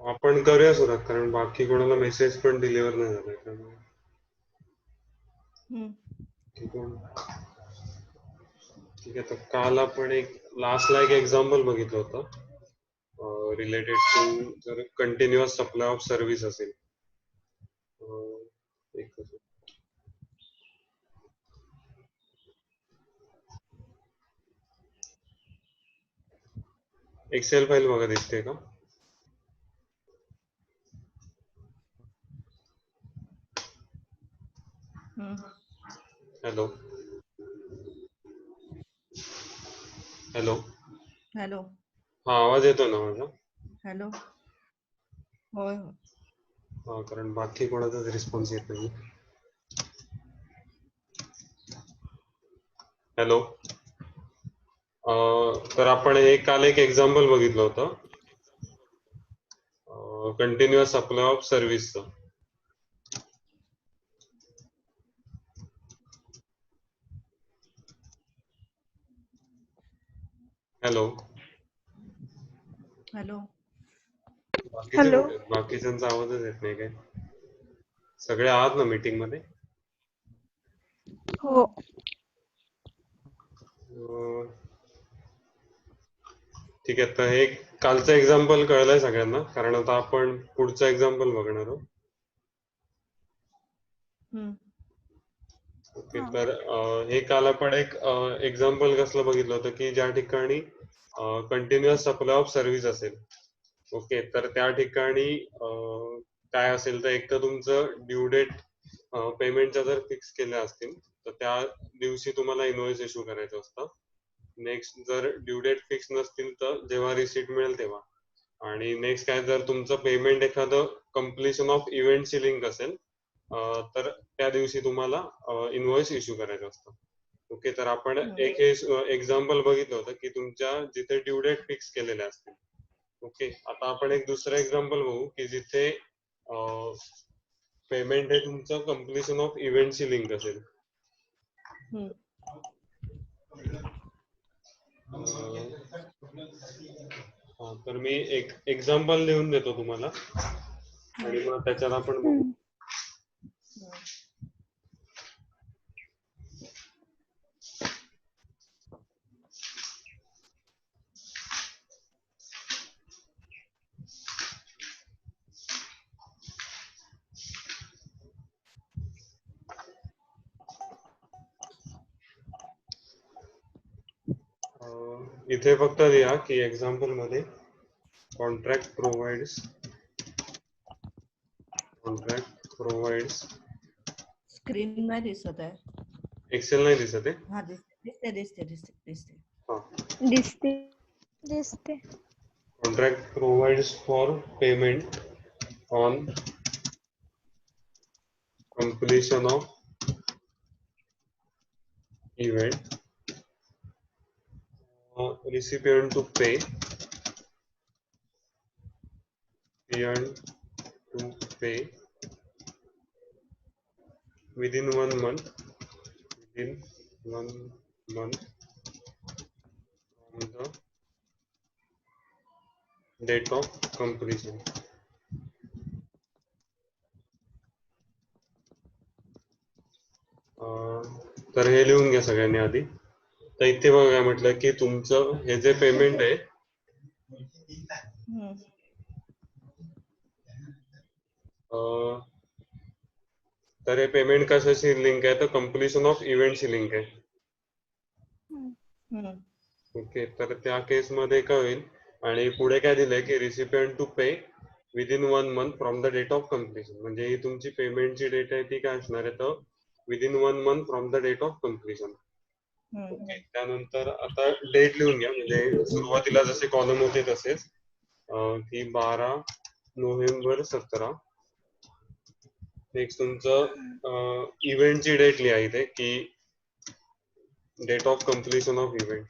आपण करूया सुरुवात, कारण बाकी कोणाला मेसेज पण डिलिव्हर नाही झालाय त्यामुळे. ठीक आहे. ठीक आहे, तर काल आपण लास्टला एक एक्झाम्पल बघितलं होतं रिलेटेड टू जर कंटिन्युअस सप्लाय ऑफ सर्व्हिस असेल. एक एक्सेल फाईल बघा, दिसते का? Hello hello hello. हा, आवाज येतो ना माझा? हॅलो. होय होय. हा, कारण बाकी कोणाचाच रिस्पॉन्स येत नाही. हॅलो. तर आपण काल एक एक्झाम्पल बघितलं होतं कंटिन्युअस सप्लाय ऑफ सर्व्हिसचं. हॅलो. हॅलो. बाकीचे कुठे आहेत? बाकीच्यांचा आवाजच येत नाही काय? सगळे आहात ना मीटिंग मध्ये? हो. ठीक आहे, तर हे कालचं एक्झाम्पल कळलंय सगळ्यांना, कारण आता आपण पुढचं एक्झाम्पल बघणार आहोत. ओके, तर हे काल आपण एक एक्झाम्पल कसलं बघितलं होतं की ज्या ठिकाणी कंटिन्युअस सप्लाय ऑफ सर्व्हिस असेल. ओके, तर त्या ठिकाणी काय असेल, तर एक तर तुमचं ड्यू डेट पेमेंटच्या जर फिक्स केल्या असतील तर त्या दिवशी तुम्हाला इनवॉइस इश्यू करायचं असतं. नेक्स्ट, जर ड्यू डेट फिक्स नसतील तर जेव्हा रिसीट मिळेल तेव्हा. आणि नेक्स्ट काय, जर तुमचं पेमेंट एखादं कम्प्लिशन ऑफ इव्हेंटची लिंक असेल तर त्या दिवशी तुम्हाला इनवॉइस इश्यू करायचं असतं. ओके, तर आपण एक एक्झाम्पल बघितलं होतं की तुमच्या जिथे ड्यू डेट फिक्स केलेल्या असतील. ओके, आता आपण एक दुसरं एक्झाम्पल बघू की जिथे पेमेंट हे तुमचं कम्प्लिशन ऑफ इव्हेंटची लिंक असेल. तर मी एक एक्झाम्पल लिहून देतो तुम्हाला आणि मग त्याच्यात आपण बघू. इथे फक्त लिहा की एक्झाम्पल मध्ये कॉन्ट्रॅक्ट प्रोव्हाइड्स स्क्रीन नाही दिसत आहे. एक्सेल नाही दिसत आहे? हा, दिसते दिसते दिसते दिसते. हा, दिसते दिसते. Contract provides for payment on completion of event, recipient to pay within 1 month from the date of completion. तर हे लिहून घ्या सगळ्यांनी आधी. तर इथे बघा काय म्हटलं की तुमचं हे जे पेमेंट आहे तर हे पेमेंट कशाची लिंक आहे, तर कम्प्लिशन ऑफ इव्हेंटची लिंक आहे. ओके, तर त्या केस मध्ये काय होईल, आणि पुढे काय दिलंय की recipient to pay within 1 month from the date of completion. म्हणजे ही तुमची पेमेंटची डेट आहे ती काय असणार आहे, तर within 1 month from the date of completion. Okay, त्यानंतर आता डेट लिहून घ्या, म्हणजे सुरुवातीला जसे कॉलम होते तसेच की 12 नोव्हेंबर 17. नेक्स्ट तुमचं इव्हेंटची डेट लिहा इथे की date of completion of event.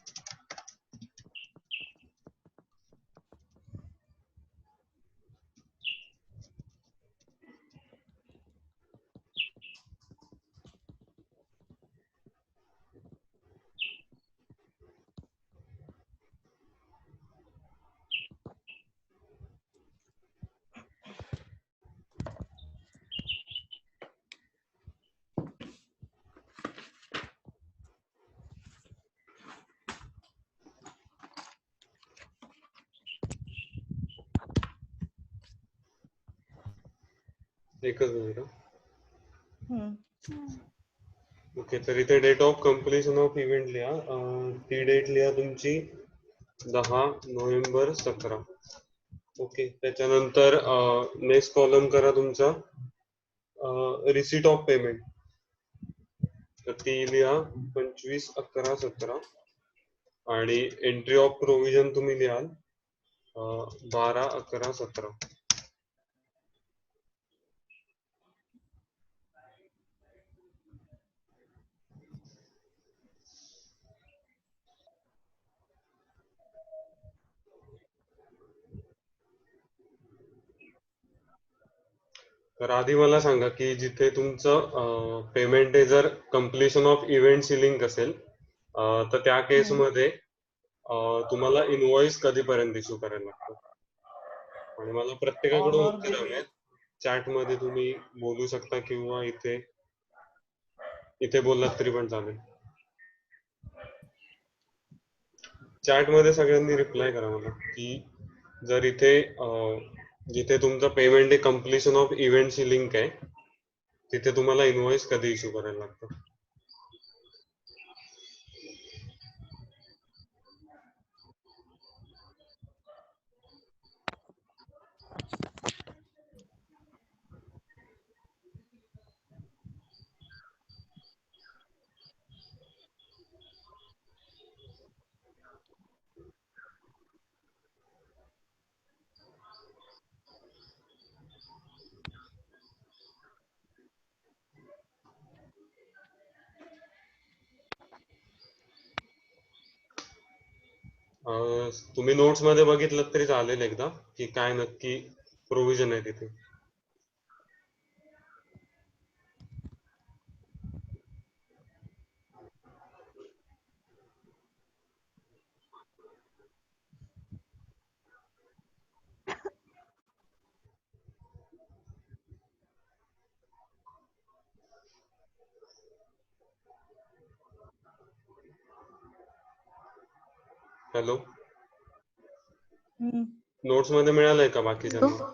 एकच मिनिट. हम्म. ओके, तर इथे date of completion of event लिहा. ती डेट लिहा तुमची 10 नोव्हेंबर 17. ओके, त्याच्यानंतर नेक्स्ट कॉलम करा तुमचा रिसीट ऑफ पेमेंट. तर ती लिहा 25/11/17 आणि एंट्री ऑफ प्रोव्हिजन तुम्ही लिहाल 12/11/17. तर आधी मला सांगा की जिथे तुमचं पेमेंट आहे, जर कम्प्लिशन ऑफ इव्हेंट लिंक असेल तर त्या केसमध्ये तुम्हाला इनवॉइस कधीपर्यंत इश्यू करायला लागतं. आणि मला प्रत्येकाकडून ऑन ऑर उत्तर हवे. चॅट मध्ये तुम्ही बोलू शकता किंवा इथे इथे बोललात तरी पण चालेल. चॅट मध्ये सगळ्यांनी रिप्लाय करा मला की जर इथे जिथे तुमचं पेमेंट आहे कम्प्लिशन ऑफ इव्हेंटची लिंक आहे तिथे तुम्हाला इनवॉइस कधी इश्यू करायला लागतं. तुम्ही नोट्स मध्ये बघितलं तरी चालेल एकदा की काय नक्की प्रोव्हिजन आहे तिथे. हॅलो, नोट्स मध्ये मिळालंय का बाकीच्यांना?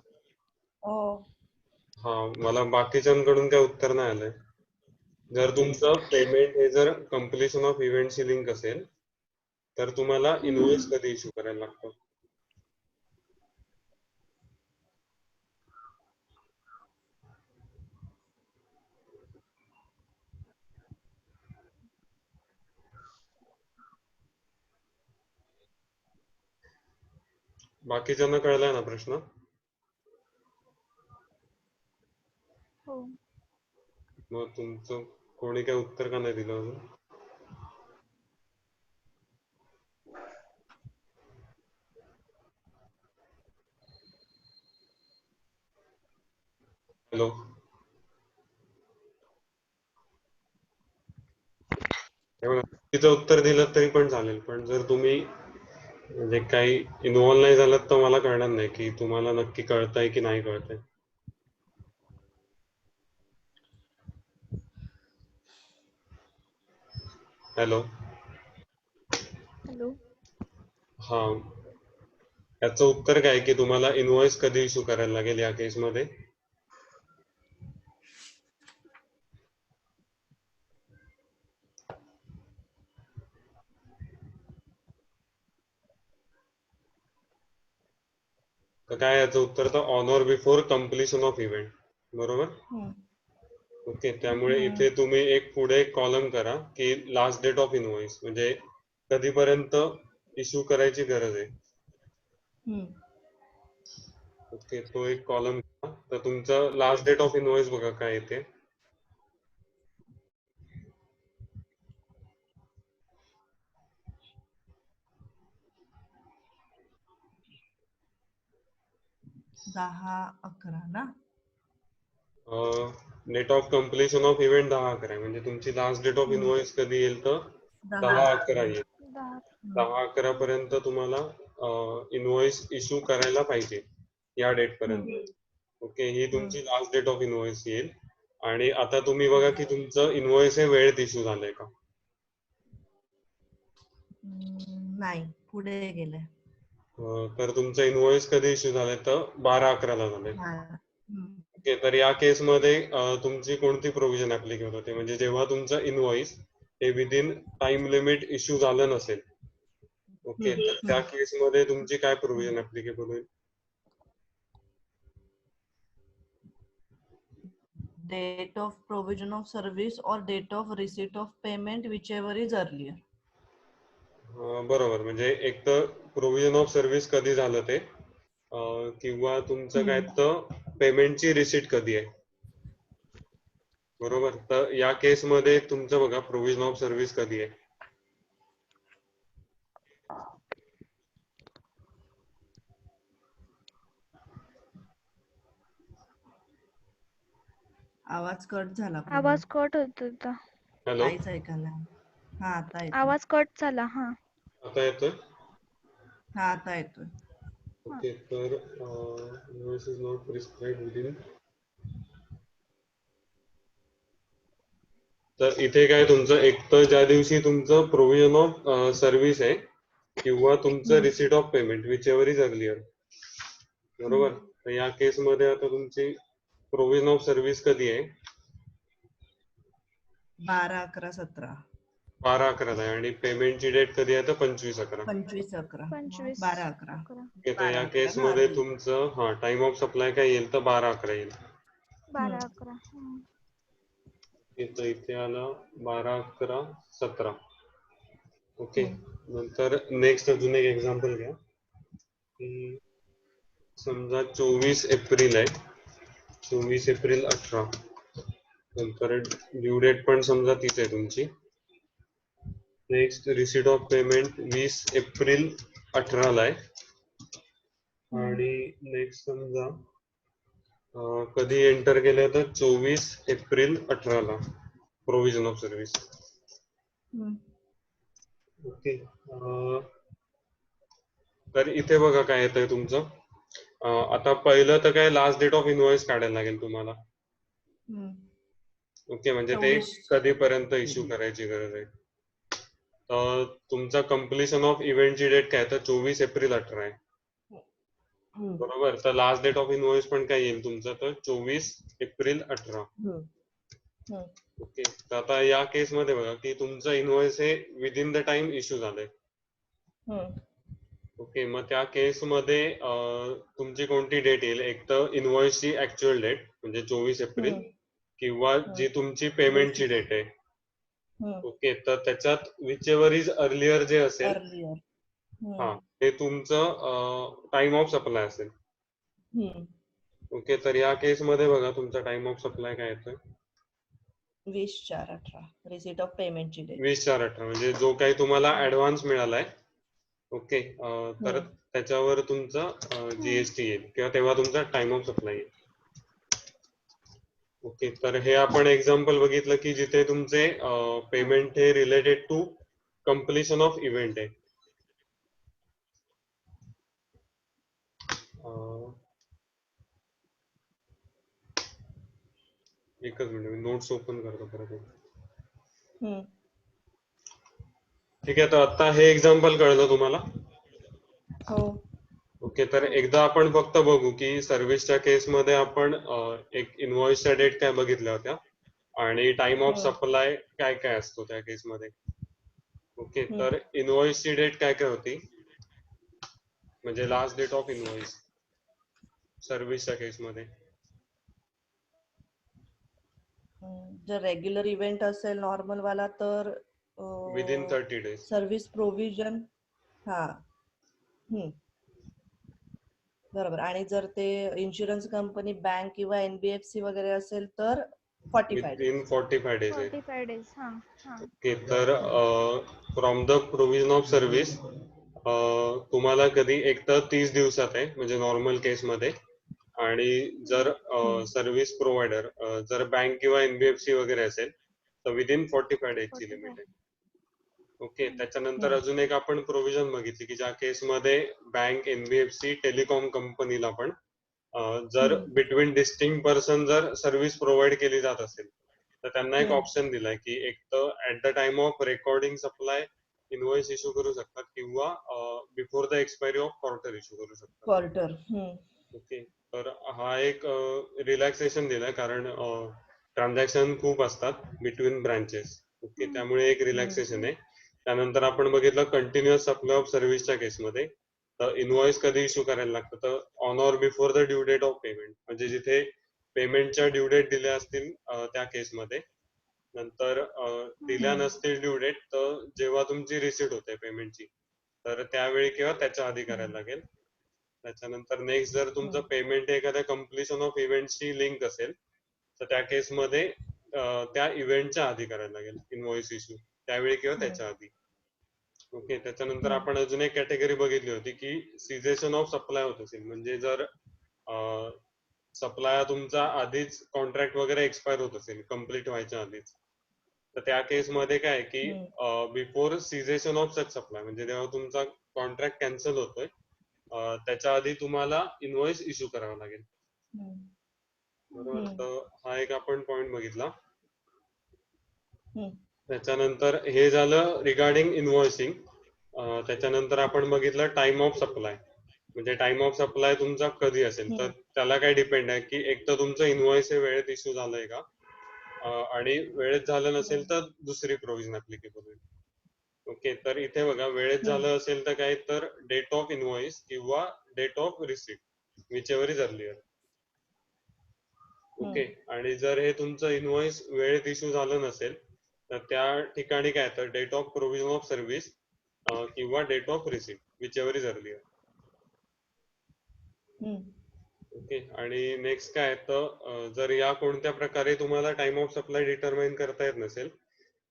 हो. हा, मला बाकीच्यांकडून काय उत्तर नाही आलंय. जर तुमचं पेमेंट हे जर कम्प्लिशन ऑफ इव्हेंटची लिंक असेल तर तुम्हाला इनवॉइस कधी इश्यू करायला लागतं. बाकीच्यांना कळलाय ना प्रश्न? हो. मग तुमचं कोणी काय उत्तर का नाही दिलं अजून? हॅलो, तिचं उत्तर दिलं तरी पण चालेल, पण जर तुम्ही म्हणजे काही इन्व्हॉल्व नाही झालात तर मला कळणार नाही की तुम्हाला नक्की कळतंय की नाही कळतंय. हॅलो. हॅलो. हा, याचं उत्तर काय की तुम्हाला इनवॉइस कधी इश्यू करायला लागेल या केसमध्ये? तर काय याचं उत्तर तर on or before completion of event. बरोबर. ओके, त्यामुळे इथे तुम्ही एक पुढे कॉलम करा की लास्ट डेट ऑफ इनवॉइस, म्हणजे कधीपर्यंत इश्यू करायची गरज आहे. ओके, तो एक कॉलम. तर तुमचं लास्ट डेट ऑफ इनवॉइस बघा काय येते. दहा अकरा ना? Date of completion of event 10/11 आहे, म्हणजे तुमची लास्ट डेट ऑफ इनवॉइस कधी येईल तर 10/11 येईल. 10/11 पर्यंत तुम्हाला इनवॉइस इश्यू करायला पाहिजे या डेट पर्यंत. ओके, ही तुमची लास्ट डेट ऑफ इनवॉइस येईल. आणि आता तुम्ही बघा की तुमचं इनवॉइस हे वेळेत इश्यू झालंय का? नाही, पुढे गेलंय. तर तुमचं इनवॉइस कधी इश्यू झालंय तर 12/11 ला झालंय. ओके, तर या केसमध्ये तुमची कोणती प्रोव्हिजन ऍप्लिकेबल होते, म्हणजे जेव्हा तुमचं इनव्हॉइस हे विदिन टाइम लिमिट इश्यू झालं नसेल. ओके, तर त्या केसमध्ये तुमची काय प्रोव्हिजन ऍप्लिकेबल होईल? Date of provision of service or date of receipt of payment, whichever is earlier. बरोबर, म्हणजे एक तर प्रोव्हिजन ऑफ सर्व्हिस कधी झालं ते, किंवा तुमचं काय तर पेमेंटची रिसीट कधी आहे. बरोबर, तर या केसमध्ये तुमचं बघा प्रोव्हिजन ऑफ सर्व्हिस कधी आहे. आवाज कट झाला पूर्ण. आवाज कट होत होता. हॅलो, काहीच ऐकायला. हा आता येतोय. आवाज कट झाला. हा आता येतोय? हा आता येतोय. ओके, तर invoice is not prescribed within. तर इथे काय तुमचं एक तर ज्या दिवशी तुमचं प्रोव्हिजन ऑफ सर्व्हिस आहे किंवा तुमचं receipt of payment whichever is earlier. बरोबर, तर या केसमध्ये आता तुमची प्रोव्हिजन ऑफ सर्व्हिस कधी आहे? 12/11/17. 12/11 आहे आणि पेमेंटची डेट कधी आहे तर 25/11. 25/11. 25 12/11. 11 ओके, तर या 12/11 केसमध्ये ना? तुमचं टाइम ऑफ सप्लाय काय येईल तर 12/11 येईल. 12 11. तर इथे आला 12/11/17. ओके, नंतर नेक्स्ट अजून एक एक्झाम्पल घ्या की समजा 24 एप्रिल आहे, 24 एप्रिल 18. नंतर ड्यू डेट पण समजा तीच आहे तुमची. Next receipt of payment 20 April 18 ला आहे. आणि नेक्स्ट समजा कधी एंटर केलं तर 24 एप्रिल 18 ला प्रोव्हिजन ऑफ सर्व्हिस. ओके, तर इथे बघा काय येतंय तुमचं. आता पहिलं तर काय लास्ट डेट ऑफ इनव्हॉइस काढायला लागेल तुम्हाला. ओके, म्हणजे ते 24. कधीपर्यंत इश्यू करायची गरज आहे. तर तुमचा कम्प्लिशन ऑफ इव्हेंटची डेट काय तर 24 एप्रिल 18 आहे. बरोबर, तर लास्ट डेट ऑफ इनव्हॉइस पण काय येईल तुमचं तर 24 एप्रिल 18. ओके, तर आता या केसमध्ये बघा की तुमचं इनव्हॉइस हे विदिन द टाइम इश्यू झालंय. ओके, मग त्या केसमध्ये तुमची कोणती डेट येईल, एक तर इनव्हॉइसची ऍक्च्युअल डेट म्हणजे 24 एप्रिल किंवा जी तुमची पेमेंटची डेट आहे. ओके, तर त्याच्यात विच एव्हर इज अर्लियर जे असेल हा ते तुमचं टाइम ऑफ सप्लाय असेल. ओके, तर या केसमध्ये बघा तुमचा टाइम ऑफ सप्लाय काय येतोय 20/4/18. रिसीट ऑफ पेमेंटची डेट. 20/4/18, म्हणजे जो काही तुम्हाला ऍडव्हान्स मिळालाय. ओके, तर त्याच्यावर तुमचा जीएसटी येईल किंवा तेव्हा तुमचा टाइम ऑफ सप्लाय येईल. ओके, तर हे आपण एक्झाम्पल बघितलं की जिथे तुमचे पेमेंट हे related to completion of event आहे. एकच मिनिट, मी नोट्स ओपन करतो परत. ठीक आहे, तर आता हे एक्झाम्पल कळलं तुम्हाला. हो. ओके, तर एकदा आपण फक्त बघू की सर्व्हिसच्या केसमध्ये आपण एक इनव्हॉइसच्या डेट काय बघितल्या होत्या आणि टाइम ऑफ सप्लाय काय काय असतो त्या केसमध्ये. ओके, तर इनव्हॉइसची डेट काय काय होती, म्हणजे लास्ट डेट ऑफ इनव्हॉइस सर्व्हिसच्या केसमध्ये. जर रेग्युलर इव्हेंट असेल नॉर्मल वाला तर विदिन 30 डेज. Service provision. हा. बरोबर, आणि जर ते इन्शुरन्स कंपनी बँक किंवा एनबीएफसी वगैरे असेल तर 45 डेज. विदिन 45 डेज आहे. 45 डेज. हा हा. ओके, तर from the provision of service तुम्हाला कधी एक तर 30 दिवसात आहे म्हणजे नॉर्मल केसमध्ये, आणि जर सर्व्हिस प्रोव्हायडर जर बँक किंवा एनबीएफसी वगैरे असेल तर विदिन 45 डेजची लिमिट आहे. ओके, त्याच्यानंतर अजून एक आपण प्रोव्हिजन बघितली की ज्या केसमध्ये बँक, एनबीएफसी, टेलिकॉम कंपनीला पण जर बिटवीन डिस्टिंक्ट पर्सन जर सर्व्हिस प्रोव्हाइड केली जात असेल तर त्यांना एक ऑप्शन दिलाय की एक तर at the time of recording supply invoice issue करू शकतात किंवा before the expiry of quarter issue करू शकतात. क्वार्टर. ओके, तर हा एक रिलॅक्सेशन दिलाय, कारण ट्रान्झॅक्शन खूप असतात बिटवीन ब्रांचेस. ओके, त्यामुळे एक रिलॅक्सेशन आहे. त्यानंतर आपण बघितलं कंटिन्युअस सप्लाय ऑफ सर्व्हिसच्या केसमध्ये, तर इनव्हॉइस कधी इश्यू करायला लागतं, तर on or before the due date of payment, म्हणजे जिथे पेमेंटच्या ड्यू डेट दिल्या असतील त्या केसमध्ये. नंतर दिल्या नसतील ड्यू डेट, तर जेव्हा तुमची रिसीट होते पेमेंटची, तर त्यावेळी किंवा त्याच्या आधी करायला लागेल. त्याच्यानंतर नेक्स्ट, जर तुमचं पेमेंट एखाद्या कम्प्लिशन ऑफ इव्हेंटची लिंक असेल, तर त्या केसमध्ये त्या इव्हेंटच्या आधी करायला लागेल इनव्हॉइस इश्यू, त्यावेळी किंवा त्याच्या आधी. ओके, त्याच्यानंतर आपण अजून एक कॅटेगरी बघितली होती की सिजेशन ऑफ सप्लाय होत असेल, म्हणजे जर सप्लाय तुमचा आधीच कॉन्ट्रॅक्ट वगैरे एक्सपायर होत असेल कम्प्लीट व्हायच्या आधीच, तर त्या केसमध्ये काय आहे की before caseation of such supply, म्हणजे जेव्हा तुमचा कॉन्ट्रॅक्ट कॅन्सल होतोय त्याच्या आधी तुम्हाला इनव्हॉइस इश्यू करावा लागेल. बरोबर, तर हा एक आपण पॉइंट बघितला. त्याच्यानंतर हे झालं रिगार्डिंग इनव्हॉइसिंग. त्याच्यानंतर आपण बघितलं टाइम ऑफ सप्लाय, म्हणजे टाइम ऑफ सप्लाय तुमचा कधी असेल, तर त्याला काय डिपेंड आहे की एक तर तुमचं इनव्हॉइस हे वेळेत इश्यू झालंय का, आणि वेळेत झालं नसेल तर दुसरी प्रोव्हिजन ऍप्लिकेबल होईल. ओके, तर इथे बघा वेळेत झालं असेल तर काय, तर डेट ऑफ इनव्हॉइस किंवा date of receipt, whichever is earlier. Okay, आणि जर हे तुमचं इनव्हॉइस वेळेत इश्यू झालं नसेल, तर त्या ठिकाणी काय, तर date of provision of service किंवा date of receipt, whichever is earlier. Okay, आणि नेक्स्ट काय, तर जर या कोणत्या प्रकारे तुम्हाला टाइम ऑफ सप्लाय डिटरमाइन करता येत नसेल,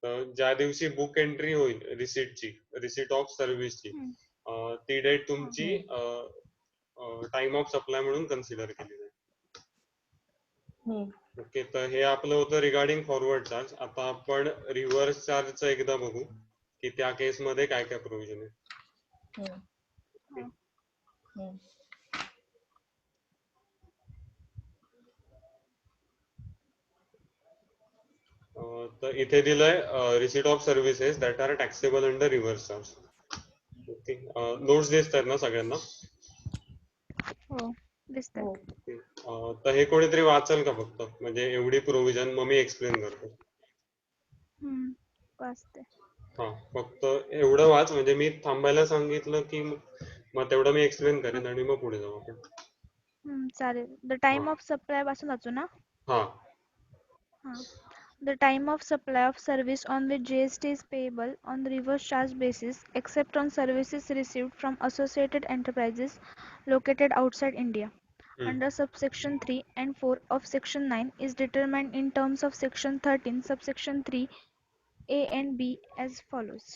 तर ज्या दिवशी बुक एंट्री होईल रिसीटची, रिसीट ऑफ सर्व्हिसची, ती डेट तुमची टाइम ऑफ सप्लाय म्हणून कन्सिडर केली जाईल. ओके, तर हे आपलं होतं रिगार्डिंग फॉरवर्ड चार्ज. आता आपण रिव्हर्स चार्जचं एकदा बघू की त्या केसमध्ये काय काय प्रोव्हिजन आहे. तर इथे दिलंय receipt of services that are taxable under reverse charge. Okay, notes दिसतात ना सगळ्यांना? हो दिसतात. ओके, तर हे कोणीतरी वाचेल का फक्त, म्हणजे एवढी प्रोव्हिजन, मग मी एक्सप्लेन करतो. वाचते. हा, फक्त एवढं वाच, म्हणजे मी थांबायला सांगितलं की मग तेवढं मी एक्सप्लेन करेन आणि मग पुढे जाऊ आपण. चालेल. द टाइम ऑफ सप्लाय पासून वाचू ना? हा. The time of supply of service on which GST is payable on the reverse charge basis, except on services received from associated enterprises located outside India, under subsection 3 and 4 of section 9 is determined in terms of section 13 subsection 3 A and B as follows.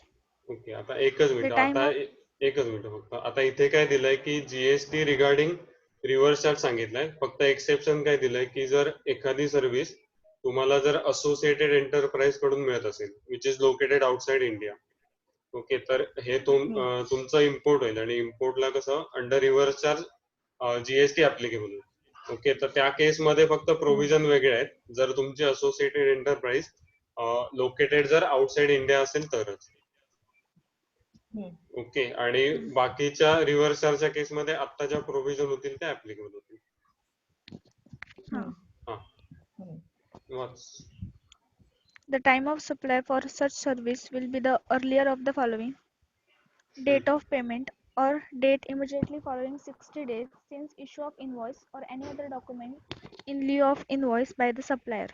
Okay, आता एकच minute फक्त. आता इथे काय दिलंय की GST regarding reverse charge सांगितलंय, फक्त एक्सेप्शन काय दिलंय की जर एखादी सर्व्हिस तुम्हाला जर असोसिएटेड एंटरप्राइज कडून मिळत असेल which is located outside India, okay, तर हे तुमचं इम्पोर्ट होईल, आणि इम्पोर्टला कसं under reverse charge GST applicable होईल. ओके, तर त्या केसमध्ये फक्त प्रोव्हिजन वेगळे आहेत, जर तुमची असोसिएटेड एंटरप्राइज लोकेटेड जर आउटसाइड इंडिया असेल तरच. ओके, आणि बाकीच्या रिव्हर्स चार्जच्या केसमध्ये आता ज्या प्रोव्हिजन होतील त्या ऍप्लिकेबल होतील. The time of supply for such service will be the earlier of the following: date of payment or date immediately following 60 days since issue of invoice or any other document in lieu of invoice by the supplier.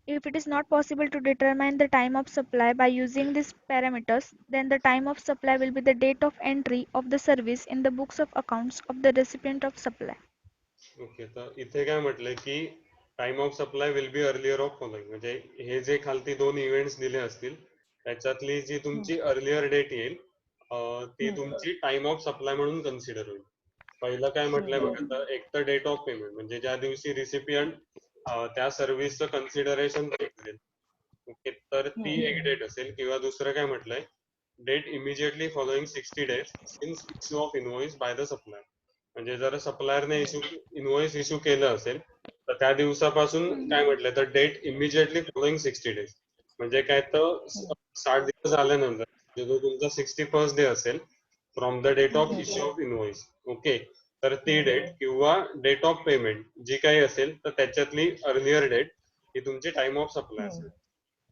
If it is not possible to determine the time of supply by using these parameters, then the time of supply will be the date of entry of the service in the books of accounts of the recipient of supply. Okay, तर इथे काय म्हटलंय की time of supply will be earlier of following, म्हणजे हे जे खालती दोन इव्हेंट्स दिले असतील त्याच्यातली जी तुमची अर्लियर डेट येईल ती तुमची टाइम ऑफ सप्लाय म्हणून कन्सिडर होईल. पहिलं काय म्हटलंय बघा, तर एक तर डेट ऑफ पेमेंट, म्हणजे ज्या दिवशी रिसिपियंट त्या सर्व्हिसचं कन्सिडरेशन पे करेल, ओके, तर ती एक डेट असेल. किंवा दुसरं काय म्हटलंय, date immediately following 60 days since issue of invoice by the supplier, म्हणजे जर सप्लायरने इनव्हॉइस इश्यू केलं असेल तर त्या दिवसापासून काय म्हटलंय, तर डेट इमिजिएटली फॉलोइंग 60 डेज, म्हणजे काय, तर 60 दिवस झाल्यानंतर जो तुमचा 61st डे असेल from the date of issue of invoice. Okay, तर ती डेट किंवा डेट ऑफ पेमेंट जी काही असेल तर त्याच्यातली अर्लियर डेट ही तुमची टाइम ऑफ सप्लाय असेल.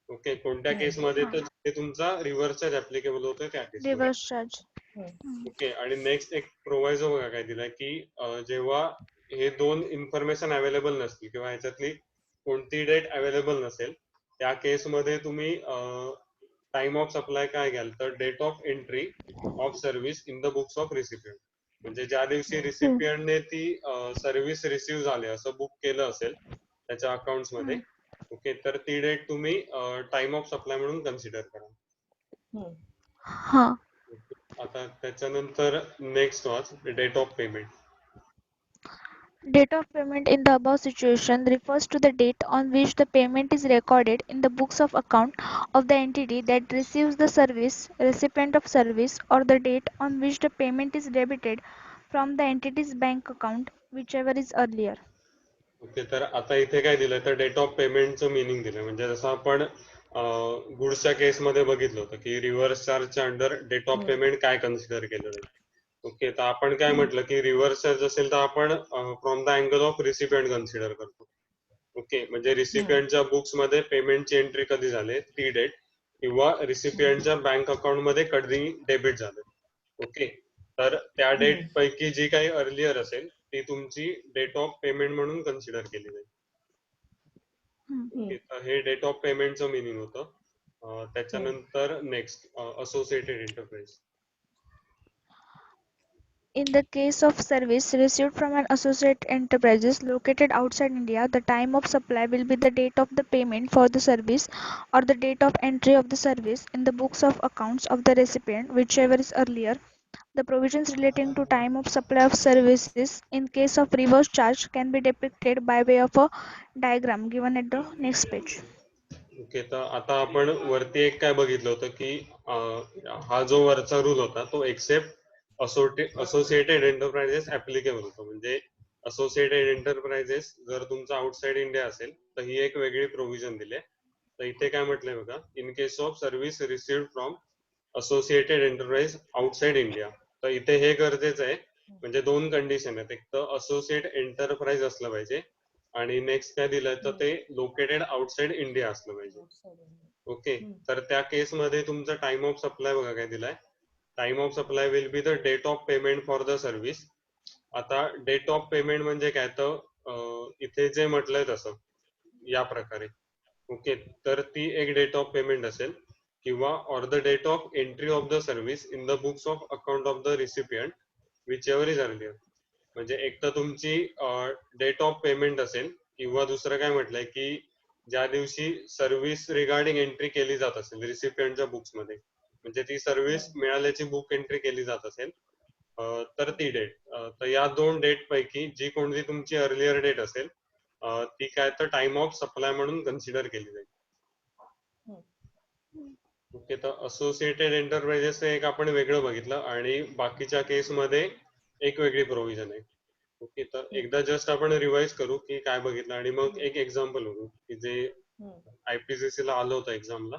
ओके, कोणत्या केसमध्ये तर ते तुमचा रिव्हर्स चार्ज ऍप्लिकेबल होतोय त्या केसमध्ये. Reverse charge. ओके, आणि नेक्स्ट एक प्रोव्हायझो बघा काय दिलाय की जेव्हा हे दोन इन्फॉर्मेशन अवेलेबल नसतील किंवा ह्याच्यातली कोणती डेट अवेलेबल नसेल त्या केसमध्ये तुम्ही टाइम ऑफ सप्लाय काय घ्याल तर date of entry of service in the books of recipient. म्हणजे ज्या दिवशी रिसिपियंटने ती सर्व्हिस रिसीव्ह झाली असं बुक केलं असेल त्याच्या अकाउंट्स मध्ये, ओके, तर ती डेट तुम्ही टाइम ऑफ सप्लाय म्हणून कन्सिडर करा. हा. आता त्याच्यानंतर नेक्स्ट वाच date of payment. Date of payment in the above situation refers to the date on which the payment is recorded in the books of account of the entity that receives the service, recipient of service, or the date on which the payment is debited from the entity's bank account, whichever is earlier. Okay, तर आता इथे काय दिलं तर date of पेमेंटचं meaning दिलं. म्हणजे जसं आपण गुड्सच्या केसमध्ये बघितलं होतं की रिव्हर्स चार्जच्या अंडर डेट ऑफ पेमेंट काय कन्सिडर केलं जाईल. ओके, तर आपण काय म्हटलं की रिव्हर्स चार्ज असेल तर आपण from the angle of recipient consider करतो. ओके, म्हणजे रिसिपियंटच्या बुक्स मध्ये पेमेंटची एंट्री कधी झाली ती डेट किंवा रिसिपियंटच्या बँक अकाउंट मध्ये कधी डेबिट झालं. ओके, तर त्या डेट पैकी जी काही अर्लियर असेल ती तुमची डेट ऑफ पेमेंट म्हणून कन्सिडर केली जाईल. ओके, तर हे डेट ऑफ पेमेंटचं मिनिंग होतं. त्याच्यानंतर next associated enterprise. In the case of service received from an associate enterprises located outside India, the time of supply will be the date of the payment for the service or the date of entry of the service in the books of accounts of the recipient, whichever is earlier. The provisions relating to time of supply of services in case of reverse charge can be depicted by way of a diagram given at the next page. Okay, तर आता आपण वरती एक काय बघितलं होतं की हा जो वरचा रूल होता तो एक्सेप्ट असोसिएटेड एंटरप्राइजेस ऍप्लिकेबल होतो. म्हणजे असोसिएटेड एंटरप्राइजेस जर तुमचा आउटसाइड इंडिया असेल तर ही एक वेगळी प्रोव्हिजन दिली. तर इथे काय म्हटलंय बघा, in case of service received from associated enterprise outside India. तर इथे हे गरजेचं आहे. म्हणजे दोन कंडिशन आहेत, एक तर असोसिएट एंटरप्राइज असलं पाहिजे आणि नेक्स्ट काय दिलंय तर ते लोकेटेड आउटसाइड इंडिया असलं पाहिजे. ओके, तर त्या केसमध्ये तुमचा टाइम ऑफ सप्लाय बघा काय दिलाय. Time of supply will be the date of payment for the service. आता डेट ऑफ पेमेंट म्हणजे काय तर इथे जे म्हटलंय तसं या प्रकारे. ओके, तर ती एक डेट ऑफ पेमेंट असेल किंवा or the date of entry of the service in the books of account of the recipient whichever is earlier. म्हणजे एक तर तुमची डेट ऑफ पेमेंट असेल किंवा दुसरं काय म्हटलंय की ज्या दिवशी सर्व्हिस रिगार्डिंग एंट्री केली जात असेल रिसिपियंटच्या बुक्स मध्ये, म्हणजे ती सर्व्हिस मिळाल्याची बुक एंट्री केली जात असेल तर ती डेट. तर या दोन डेट पैकी जी कोणती तुमची अर्लियर डेट असेल ती काय तर टाइम ऑफ सप्लाय म्हणून कन्सिडर केली जाईल. ओके, तर असोसिएटेड एंटरप्राइजेस एक आपण वेगळं बघितलं आणि बाकीच्या केसमध्ये एक वेगळी प्रोव्हिजन आहे. ओके, तर एकदा जस्ट आपण रिवाइज करू की काय बघितलं आणि मग एक एक्झाम्पल बघू की जे IPCC ला आलं होतं एक्झामला.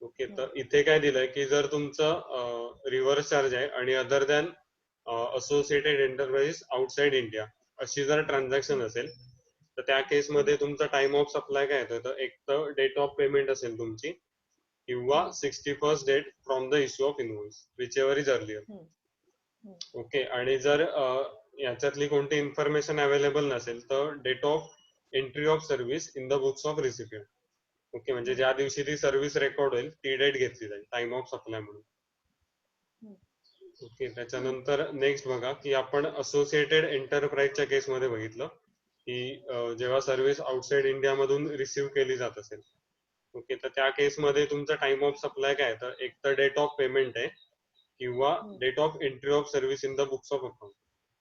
ओके, तर इथे काय दिलंय की जर तुमचं रिव्हर्स चार्ज आहे आणि other than associated enterprise outside India अशी जर ट्रान्झॅक्शन असेल तर त्या केसमध्ये तुमचा टाइम ऑफ सप्लाय काय येतो, तर एक तर डेट ऑफ पेमेंट असेल तुमची किंवा 61st date from the issue of invoice whichever is earlier. Okay, आणि जर याच्यातली कोणती इन्फॉर्मेशन अवेलेबल नसेल तर date of entry of service in the books of recipient. Okay, म्हणजे ज्या दिवशी ती सर्व्हिस रेकॉर्ड होईल ती डेट घेतली जाईल टाइम ऑफ सप्लाय म्हणून. ओके, त्याच्यानंतर नेक्स्ट बघा की आपण असोसिएटेड एंटरप्राइजच्या केसमध्ये बघितलं की जेव्हा सर्व्हिस आउटसाइड इंडिया मधून रिसिव्ह केली जात असेल. ओके, तर त्या केसमध्ये तुमचा टाइम ऑफ सप्लाय काय तर एक तर डेट ऑफ पेमेंट आहे किंवा date of entry of service in the books of account.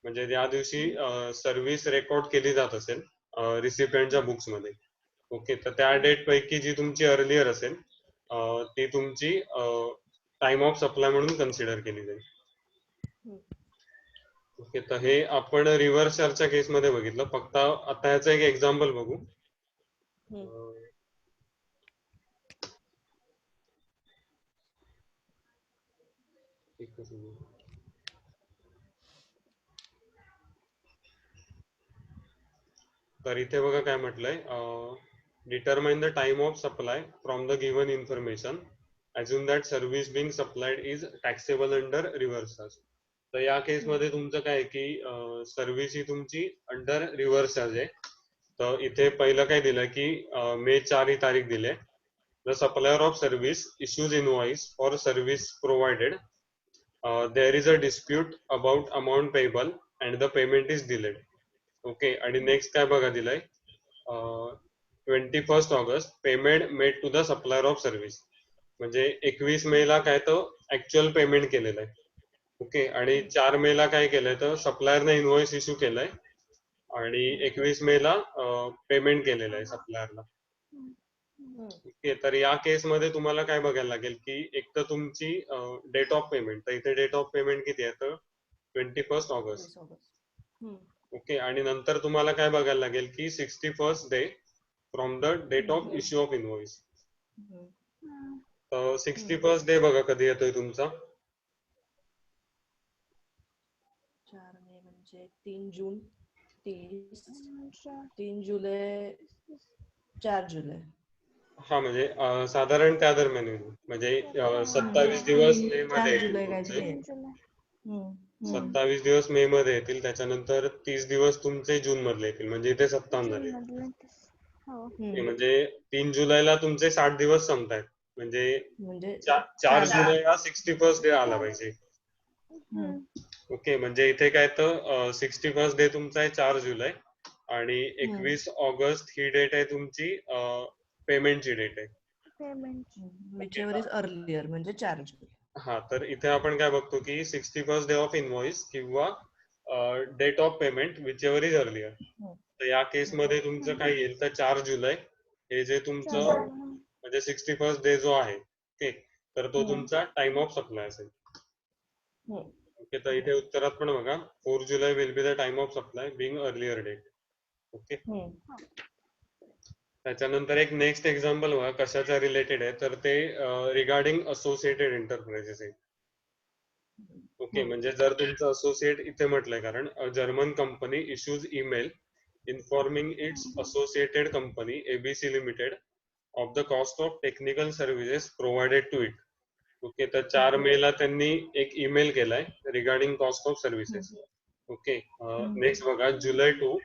म्हणजे ज्या दिवशी सर्व्हिस रेकॉर्ड केली जात असेल रिसिपियंटच्या बुक्स मध्ये. ओके, तर त्या डेट पैकी जी तुमची अर्लियर असेल ती तुमची टाइम ऑफ सप्लाय म्हणून कन्सिडर केली जाईल. ओके, तर हे आपण रिव्हर्स चार्जच्या केसमध्ये बघितलं. फक्त आता याचं एक एक्झाम्पल बघू. तर इथे बघा काय म्हटलंय, determine the time of supply from the given information, assume that service being supplied is taxable under reverse charge. तर या केसमध्ये तुमचं काय आहे की सर्व्हिस ही तुमची अंडर रिव्हर्स चार्ज आहे. तर इथे पहिलं काय दिलं की मे 4 ही तारीख दिली आहे. The supplier of service issues invoice for service provided, there is a dispute about amount payable and the payment is delayed. Okay, आणि नेक्स्ट काय बघा दिलंय, 21 August payment made to the supplier of service. म्हणजे 21 मे ला काय तर actual payment केलेलं आहे. ओके, आणि 4 मे ला काय केलंय तर सप्लायरने इनव्हॉइस इश्यू केलाय आणि 21 मे ला पेमेंट केलेलं आहे सप्लायरला. ओके, तर या केसमध्ये तुम्हाला काय बघायला लागेल की एक तर तुमची डेट ऑफ पेमेंट, तर इथे डेट ऑफ पेमेंट किती आहे तर 21 ऑगस्ट. ओके, आणि नंतर तुम्हाला काय बघायला लागेल की 61st day from the date of issue of invoice. तर 61st डे बघा कधी येतोय तुमचा. 4 मे म्हणजे 3 जून, 3 जुलै, 4 जुलै. हा, म्हणजे साधारण त्या दरम्यान येईल. म्हणजे 27 दिवस मे 4 मध्ये जुलै येतील तुमचे. काहीतरी. 27 दिवस मे मध्ये येतील, त्याच्यानंतर 30 दिवस तुमचे जून मधले येतील, म्हणजे इथे 57 झाले. म्हणजे 3 जुलैला तुमचे 60 दिवस संपतायत, म्हणजे 4 जुलैला 61st डे आला पाहिजे. ओके, म्हणजे इथे काय तर 61st डे तुमचा आहे 4 जुलै आणि 21 ऑगस्ट ही डेट आहे तुमची पेमेंटची डेट आहे. whichever is earlier म्हणजे 4 जुलै. हा, तर इथे आपण काय बघतो की 61st डे ऑफ इनव्हॉइस किंवा date of payment whichever is earlier. तर या केसमध्ये तुमचं काय येईल तर 4 जुलै हे जे तुमचं म्हणजे 61st डे जो आहे, ओके, तर तो तुमचा टाइम ऑफ सप्लाय असेल. ओके, तर इथे उत्तरात पण बघा 4 जुलै will be the time of supply being earlier date. Okay, त्याच्यानंतर एक नेक्स्ट एक्झाम्पल बघा कशाच्या रिलेटेड आहे, तर ते रिगार्डिंग असोसिएटेड एंटरप्राइजेस आहे. ओके, म्हणजे जर तुमचं असोसिएट इथे म्हटलंय, कारण German company issues email informing its associated company ABC limited of the cost of technical services provided to it. Okay, तर 4 मे ला त्यांनी एक ईमेल केलाय regarding cost of services. Okay, next बघा July 2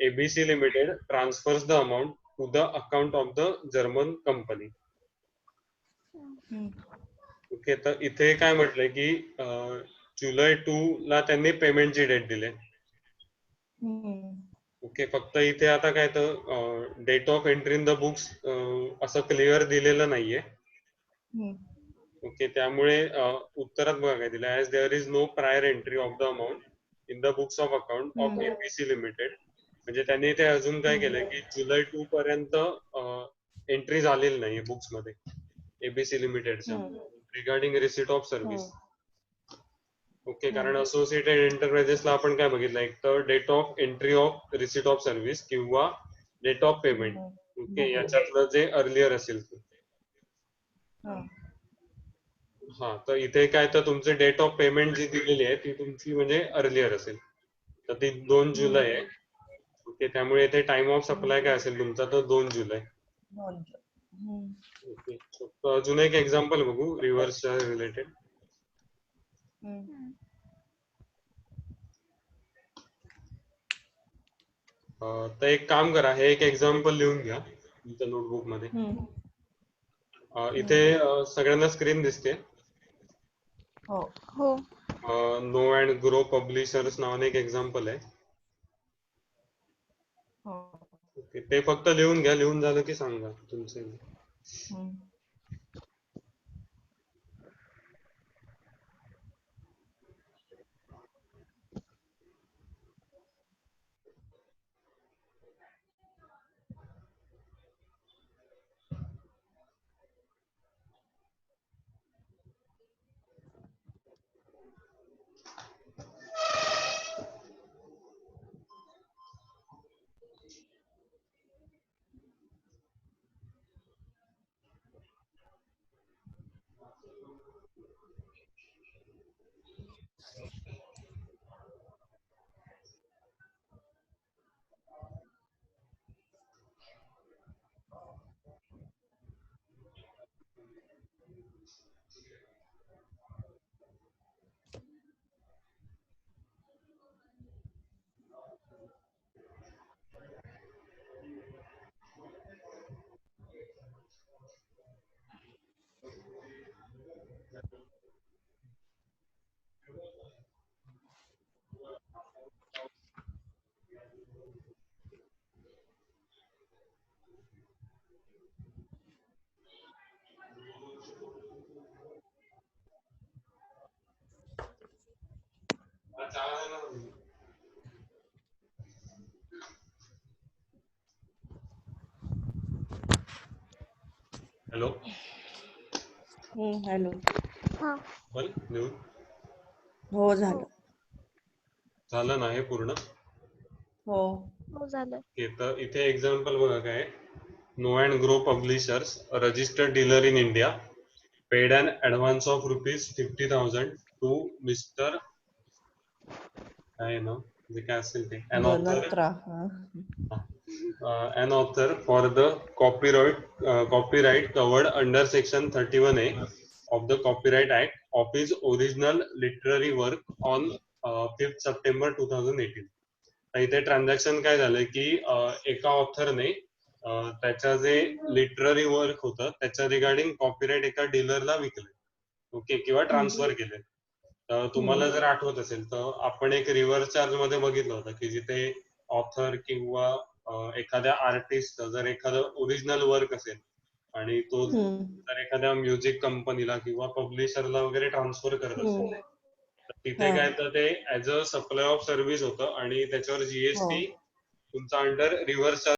ABC limited transfers the amount to the account of the German company. Okay, तर इथे काय म्हटलंय की जुलै 2 ला त्यांनी पेमेंटची डेट दिली. ओके, फक्त इथे आता काय तर date of entry in the books असं क्लिअर दिलेलं नाहीये. ओके, त्यामुळे उत्तरात बघा काय दिलं, as there is no prior entry of the amount in the books of account of ABC limited. म्हणजे त्यांनी इथे अजून काय केलंय की जुलै 2 पर्यंत एंट्री झालेली नाही बुक्स मध्ये एबीसी लिमिटेडच्या regarding receipt of service. Okay, कारण असोसिएटेड एंटरप्राइजेसला आपण काय बघितलं, एक तर date of entry of receipt of service किंवा डेट ऑफ पेमेंट. ओके, याच्यातलं जे अर्लियर असेल ते. हा, तर इथे काय तर तुमची डेट ऑफ पेमेंट जी दिलेली आहे ती तुमची म्हणजे अर्लियर असेल, तर ती 2 जुलै आहे. ओके, त्यामुळे इथे टाइम ऑफ सप्लाय काय असेल तुमचा तर 2 जुलै. ओके, अजून एक एक्झाम्पल बघू रिव्हर्सच्या रिलेटेड. तर एक काम करा, हे एक एक्झाम्पल लिहून घ्या तुमच्या नोटबुक मध्ये. इथे सगळ्यांना स्क्रीन दिसते. हो. नो अँड ग्रो पब्लिशर्स नावाने एक एक्झाम्पल आहे. ओके, ते फक्त लिहून घ्या, लिहून झालं की सांगा तुमचं. Hello, hello. हा. बोल लिहून हो झालं. झालं ना हे पूर्ण? हो. हो झालं. ओके, तर इथे एक्झाम्पल बघा काय, know and grow publishers registered dealer in India paid an advance of ₹50,000 to mister काय ना जे काय असेल ते an author Ganatra. an author for the copyright covered under section 31A of the Copyright Act of his original literary work on 5th September 2018. तर इथे transaction काय झालंय की एका ऑथरने त्याच्या जे लिटररी वर्क होतं त्याच्या रिगार्डिंग कॉपीराइट एका डीलरला विकले, ओके, किंवा ट्रान्सफर केले. तर तुम्हाला जर आठवत असेल तर आपण एक रिव्हर्स चार्ज मध्ये बघितलं होतं की जिथे ऑथर किंवा एखाद्या आर्टिस्ट जर एखादं ओरिजिनल वर्क असेल आणि तो जर एखाद्या म्युझिक कंपनीला किंवा पब्लिशरला वगैरे ट्रान्सफर करत असेल तर तिथे काय तर ते as a supply of service होतं आणि त्याच्यावर हो. जीएसटी तुमचा अंडर रिव्हर्स